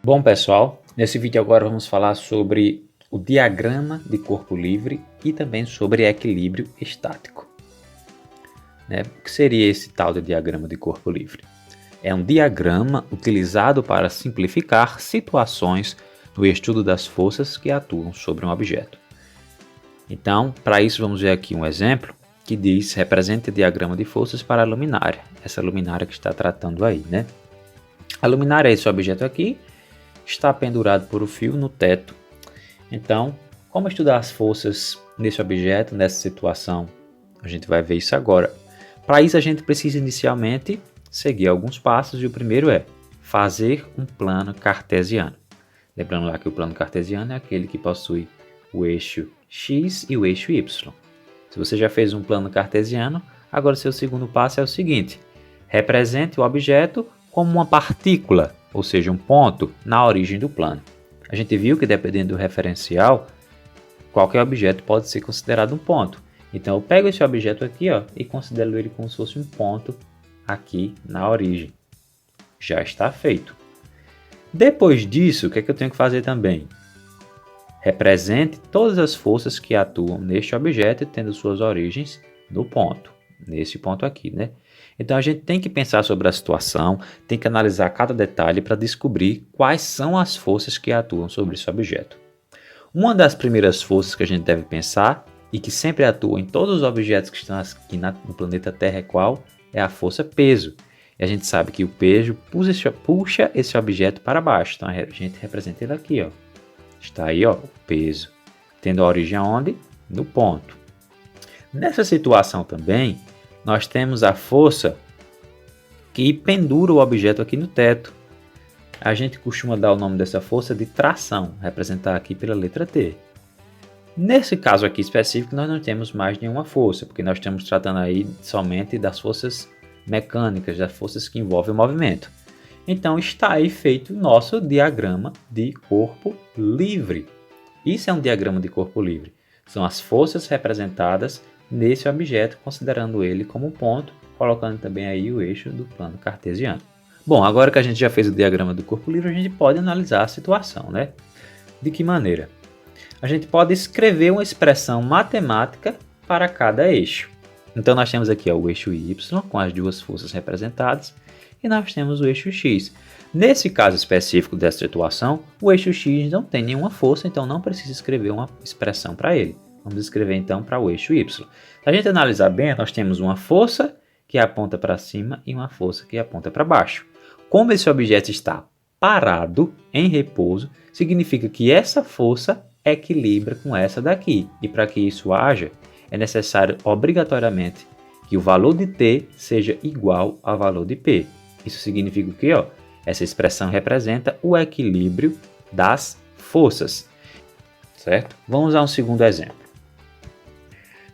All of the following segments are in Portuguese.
Bom, pessoal, nesse vídeo agora vamos falar sobre o diagrama de corpo livre e também sobre equilíbrio estático. O que seria esse tal de diagrama de corpo livre? É um diagrama utilizado para simplificar situações no estudo das forças que atuam sobre um objeto. Então, para isso vamos ver aqui um exemplo que diz: represente o diagrama de forças para a luminária. Essa luminária que está tratando aí, né? A luminária é esse objeto aqui, está pendurado por um fio no teto. Então, como estudar as forças nesse objeto, nessa situação? A gente vai ver isso agora. Para isso, a gente precisa inicialmente seguir alguns passos, e o primeiro é fazer um plano cartesiano. Lembrando lá que o plano cartesiano é aquele que possui o eixo X e o eixo Y. Se você já fez um plano cartesiano, agora seu segundo passo é o seguinte: represente o objeto como uma partícula, ou seja, um ponto na origem do plano. A gente viu que, dependendo do referencial, qualquer objeto pode ser considerado um ponto. Então eu pego esse objeto aqui, e considero ele como se fosse um ponto aqui na origem. Já está feito. Depois disso, o que é que eu tenho que fazer também? Represente todas as forças que atuam neste objeto, tendo suas origens no ponto, nesse ponto aqui, né? Então a gente tem que pensar sobre a situação, tem que analisar cada detalhe para descobrir quais são as forças que atuam sobre esse objeto. Uma das primeiras forças que a gente deve pensar, e que sempre atua em todos os objetos que estão aqui no planeta Terra, é qual? É a força peso. E a gente sabe que o peso puxa esse objeto para baixo. Então a gente representa ele aqui, Está aí, o peso, tendo a origem aonde? No ponto. Nessa situação também, nós temos a força que pendura o objeto aqui no teto. A gente costuma dar o nome dessa força de tração, representar aqui pela letra T. Nesse caso aqui específico, nós não temos mais nenhuma força, porque nós estamos tratando aí somente das forças mecânicas, das forças que envolvem o movimento. Então está aí feito o nosso diagrama de corpo livre. Isso é um diagrama de corpo livre. São as forças representadas nesse objeto, considerando ele como um ponto, colocando também aí o eixo do plano cartesiano. Bom, agora que a gente já fez o diagrama do corpo livre, a gente pode analisar a situação, né? De que maneira? A gente pode escrever uma expressão matemática para cada eixo. Então nós temos aqui o eixo Y com as duas forças representadas e nós temos o eixo X. Nesse caso específico dessa situação, o eixo X não tem nenhuma força, então não precisa escrever uma expressão para ele. Vamos escrever então para o eixo Y. Se a gente analisar bem, nós temos uma força que aponta para cima e uma força que aponta para baixo. Como esse objeto está parado, em repouso, significa que essa força equilibra com essa daqui. E para que isso haja, é necessário obrigatoriamente que o valor de T seja igual ao valor de P. Isso significa o quê? Essa expressão representa o equilíbrio das forças. Certo? Vamos a um segundo exemplo.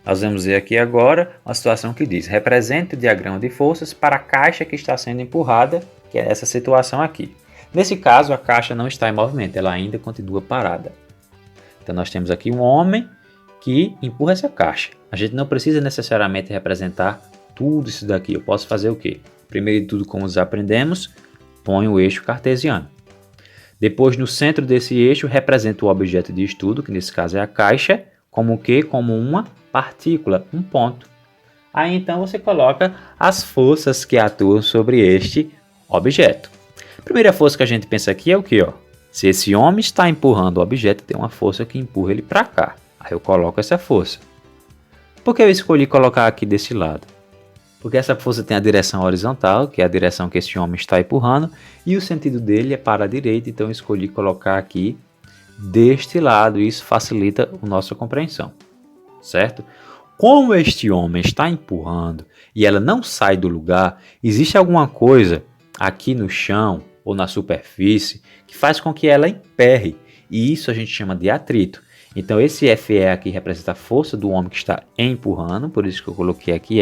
Nós vamos ver aqui agora uma situação que diz: represente o diagrama de forças para a caixa que está sendo empurrada, que é essa situação aqui. Nesse caso, a caixa não está em movimento, ela ainda continua parada. Então nós temos aqui um homem que empurra essa caixa. A gente não precisa necessariamente representar tudo isso daqui. Eu posso fazer o quê? Primeiro de tudo, como nós aprendemos, ponho o eixo cartesiano. Depois, no centro desse eixo, represento o objeto de estudo, que nesse caso é a caixa, como o quê? Como uma partícula, um ponto. Aí então você coloca as forças que atuam sobre este objeto. A primeira força que a gente pensa aqui é o quê? Se esse homem está empurrando o objeto, tem uma força que empurra ele para cá. Aí eu coloco essa força. Por que eu escolhi colocar aqui desse lado? Porque essa força tem a direção horizontal, que é a direção que esse homem está empurrando, e o sentido dele é para a direita, então eu escolhi colocar aqui deste lado, e isso facilita a nossa compreensão, certo? Como este homem está empurrando e ela não sai do lugar, existe alguma coisa aqui no chão ou na superfície que faz com que ela emperre, e isso a gente chama de atrito. Então esse FE aqui representa a força do homem que está empurrando, por isso que eu coloquei aqui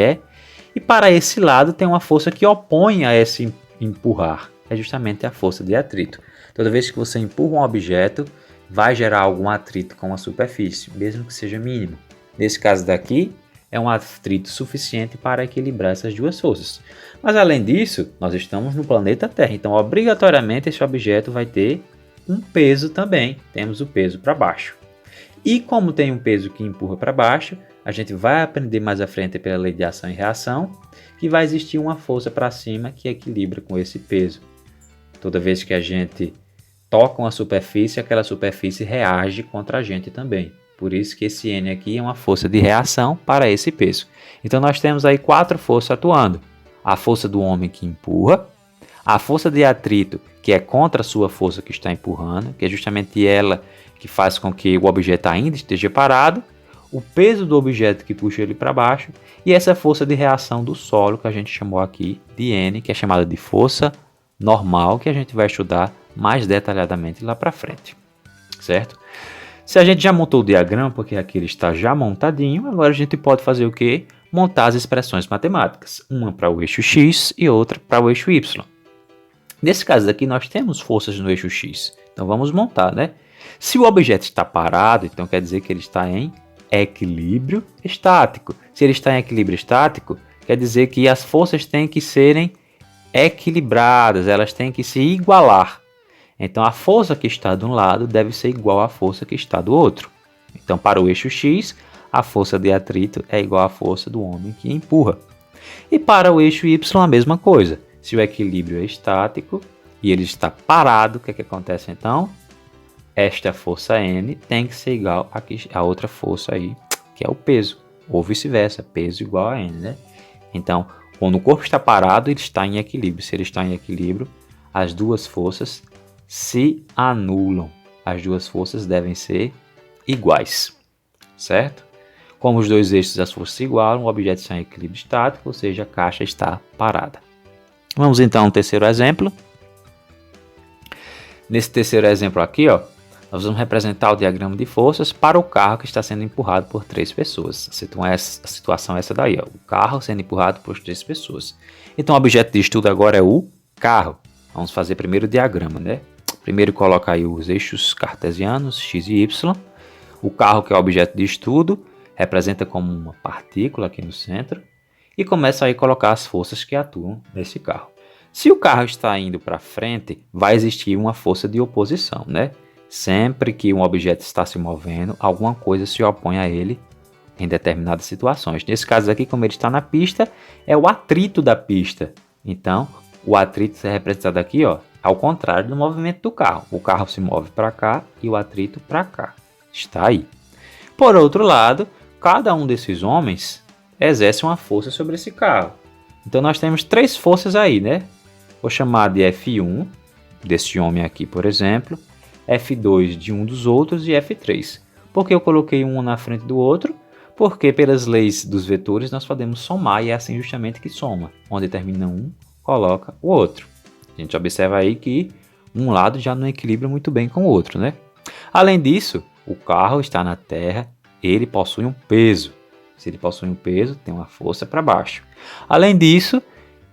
e para esse lado tem uma força que opõe a esse empurrar, é justamente a força de atrito. Toda vez que você empurra um objeto, vai gerar algum atrito com a superfície, mesmo que seja mínimo. Nesse caso daqui, é um atrito suficiente para equilibrar essas duas forças. Mas além disso, nós estamos no planeta Terra, então obrigatoriamente esse objeto vai ter um peso também, temos o peso para baixo. E como tem um peso que empurra para baixo, a gente vai aprender mais à frente pela lei de ação e reação, que vai existir uma força para cima que equilibra com esse peso. Toda vez que a gente toca uma superfície, aquela superfície reage contra a gente também. Por isso que esse N aqui é uma força de reação para esse peso. Então nós temos aí 4 forças atuando. A força do homem que empurra, a força de atrito, que é contra a sua força que está empurrando, que é justamente ela que faz com que o objeto ainda esteja parado, o peso do objeto que puxa ele para baixo e essa força de reação do solo que a gente chamou aqui de N, que é chamada de força normal, que a gente vai estudar mais detalhadamente lá para frente, certo? Se a gente já montou o diagrama, porque aqui ele está já montadinho, agora a gente pode fazer o quê? Montar as expressões matemáticas, uma para o eixo x e outra para o eixo y. Nesse caso aqui nós temos forças no eixo x, então vamos montar, né? Se o objeto está parado, então quer dizer que ele está em equilíbrio estático. Se ele está em equilíbrio estático, quer dizer que as forças têm que serem equilibradas, elas têm que se igualar. Então a força que está de um lado deve ser igual à força que está do outro. Então para o eixo x, a força de atrito é igual à força do homem que empurra. E para o eixo y a mesma coisa. Se o equilíbrio é estático e ele está parado, o que acontece então? Esta força N tem que ser igual a outra força aí, que é o peso. Ou vice-versa, peso igual a N, né? Então, quando o corpo está parado, ele está em equilíbrio. Se ele está em equilíbrio, as duas forças se anulam. As duas forças devem ser iguais, certo? Como os dois eixos das forças se igualam, o objeto está em equilíbrio estático, ou seja, a caixa está parada. Vamos então ao terceiro exemplo. Nesse terceiro exemplo aqui, ó, nós vamos representar o diagrama de forças para o carro que está sendo empurrado por 3 pessoas. A situação é essa daí, ó, o carro sendo empurrado por 3 pessoas. Então o objeto de estudo agora é o carro. Vamos fazer primeiro o diagrama, né? Primeiro coloca aí os eixos cartesianos, x e y. O carro, que é o objeto de estudo, representa como uma partícula aqui no centro. E começa aí a colocar as forças que atuam nesse carro. Se o carro está indo para frente, vai existir uma força de oposição, né? Sempre que um objeto está se movendo, alguma coisa se opõe a ele em determinadas situações. Nesse caso aqui, como ele está na pista, é o atrito da pista. Então, o atrito é representado aqui, ó, ao contrário do movimento do carro. O carro se move para cá e o atrito para cá. Está aí. Por outro lado, cada um desses homens exerce uma força sobre esse carro. Então nós temos 3 forças aí, né? Vou chamar de F1, desse homem aqui, por exemplo, F2 de um dos outros e F3. Por que eu coloquei um na frente do outro? Porque pelas leis dos vetores nós podemos somar e é assim justamente que soma. Onde termina um, coloca o outro. A gente observa aí que um lado já não equilibra muito bem com o outro, né? Além disso, o carro está na terra, ele possui um peso. Se ele possui um peso, tem uma força para baixo. Além disso,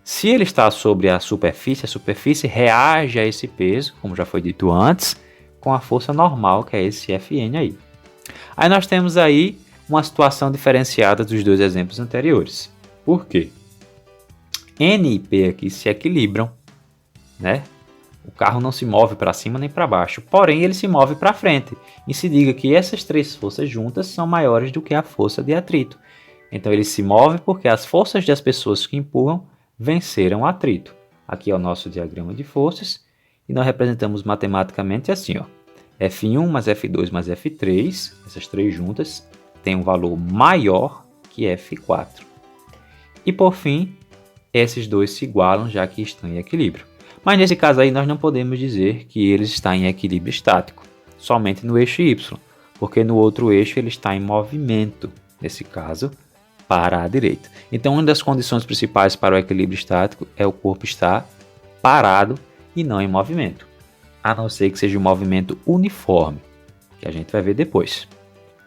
se ele está sobre a superfície reage a esse peso, como já foi dito antes, com a força normal, que é esse Fn aí. Aí nós temos aí uma situação diferenciada dos dois exemplos anteriores. Por quê? N e P aqui se equilibram, né? O carro não se move para cima nem para baixo, porém ele se move para frente. E se diga que essas 3 forças juntas são maiores do que a força de atrito. Então ele se move porque as forças das pessoas que empurram venceram o atrito. Aqui é o nosso diagrama de forças e nós representamos matematicamente assim, ó. F1 mais F2 mais F3, essas 3 juntas, têm um valor maior que F4. E por fim, esses dois se igualam já que estão em equilíbrio. Mas nesse caso aí nós não podemos dizer que eles estão em equilíbrio estático, somente no eixo Y, porque no outro eixo ele está em movimento, nesse caso, para a direita. Então uma das condições principais para o equilíbrio estático é o corpo estar parado e não em movimento, a não ser que seja um movimento uniforme, que a gente vai ver depois.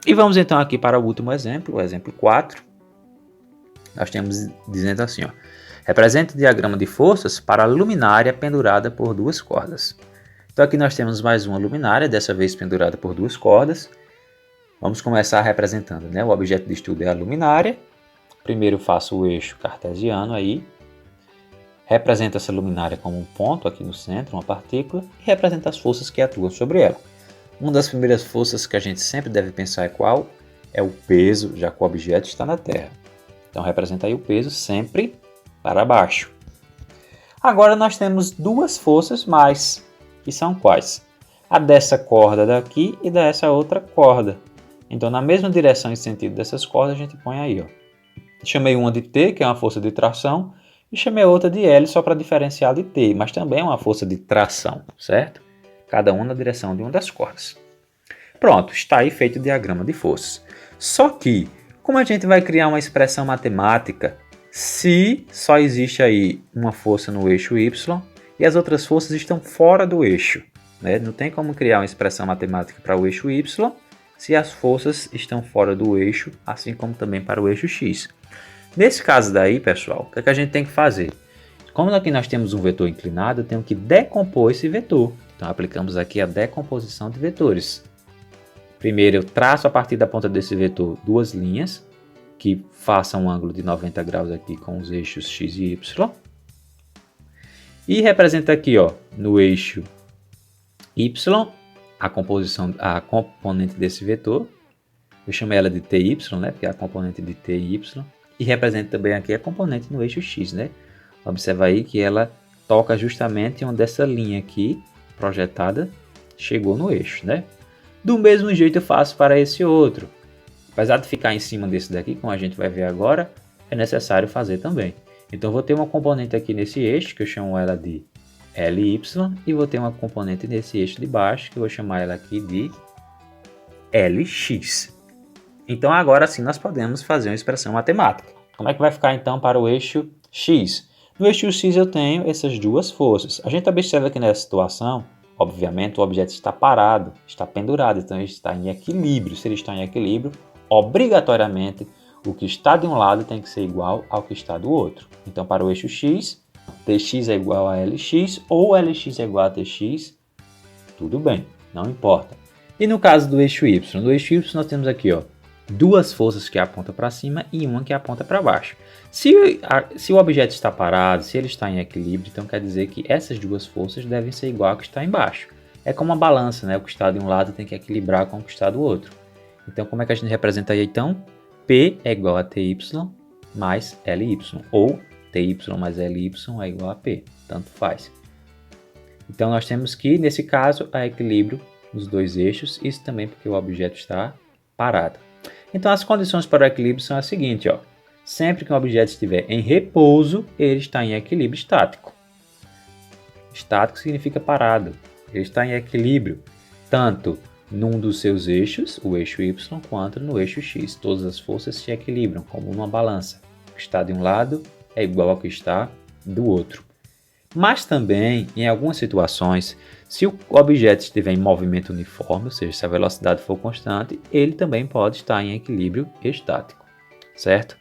E vamos então aqui para o último exemplo, o exemplo 4. Nós temos dizendo assim, ó. Representa o diagrama de forças para a luminária pendurada por 2 cordas. Então aqui nós temos mais uma luminária, dessa vez pendurada por 2 cordas. Vamos começar representando, né? O objeto de estudo é a luminária. Primeiro faço o eixo cartesiano aí. representa essa luminária como um ponto aqui no centro, uma partícula, e representa as forças que atuam sobre ela. Uma das primeiras forças que a gente sempre deve pensar é qual? É o peso, já que o objeto está na Terra. Então representa aí o peso sempre para baixo. Agora nós temos duas forças mais, que são quais? A dessa corda daqui e dessa outra corda. Então na mesma direção e sentido dessas cordas a gente põe aí, ó. Chamei uma de T, que é uma força de tração, e chamei outra de L só para diferenciar de T, mas também é uma força de tração, certo? Cada uma na direção de uma das cordas. Pronto, está aí feito o diagrama de forças. Só que, como a gente vai criar uma expressão matemática se só existe aí uma força no eixo Y e as outras forças estão fora do eixo, né? Não tem como criar uma expressão matemática para o eixo Y se as forças estão fora do eixo, assim como também para o eixo X. Nesse caso daí, pessoal, o que a gente tem que fazer? Como aqui nós temos um vetor inclinado, eu tenho que decompor esse vetor. Então aplicamos aqui a decomposição de vetores. Primeiro eu traço a partir da ponta desse vetor duas linhas que façam um ângulo de 90 graus aqui com os eixos X e Y. E representa aqui, ó, no eixo Y a componente desse vetor. Eu chamei ela de TY, né, porque é a componente de TY. E representa também aqui a componente no eixo X, né? Observa aí que ela toca justamente onde essa linha aqui projetada chegou no eixo, né? Do mesmo jeito eu faço para esse outro. Apesar de ficar em cima desse daqui, como a gente vai ver agora, é necessário fazer também. Então vou ter uma componente aqui nesse eixo, que eu chamo ela de LY, e vou ter uma componente nesse eixo de baixo, que eu vou chamar ela aqui de LX. Então agora sim nós podemos fazer uma expressão matemática. Como é que vai ficar então para o eixo X? No eixo X eu tenho essas duas forças. A gente observa que nessa situação, obviamente o objeto está parado, está pendurado, então ele está em equilíbrio. Se ele está em equilíbrio, obrigatoriamente o que está de um lado tem que ser igual ao que está do outro. Então para o eixo X, Tx é igual a Lx ou Lx é igual a Tx, tudo bem, não importa. E no caso do eixo Y? No eixo Y nós temos aqui, ó, duas forças que apontam para cima e uma que aponta para baixo. Se o objeto está parado, se ele está em equilíbrio, então quer dizer que essas duas forças devem ser igual ao que está embaixo. É como uma balança, né? O que está de um lado tem que equilibrar com o que está do outro. Então como é que a gente representa aí então? P é igual a Ty mais Ly, ou Ty mais Ly é igual a P, tanto faz. Então nós temos que, nesse caso, há equilíbrio nos dois eixos, isso também porque o objeto está parado. Então as condições para o equilíbrio são as seguintes, ó. Sempre que um objeto estiver em repouso, ele está em equilíbrio estático. Estático significa parado. Ele está em equilíbrio tanto num dos seus eixos, o eixo Y, quanto no eixo X. Todas as forças se equilibram, como numa balança. O que está de um lado é igual ao que está do outro. Mas também, em algumas situações, se o objeto estiver em movimento uniforme, ou seja, se a velocidade for constante, ele também pode estar em equilíbrio estático, certo?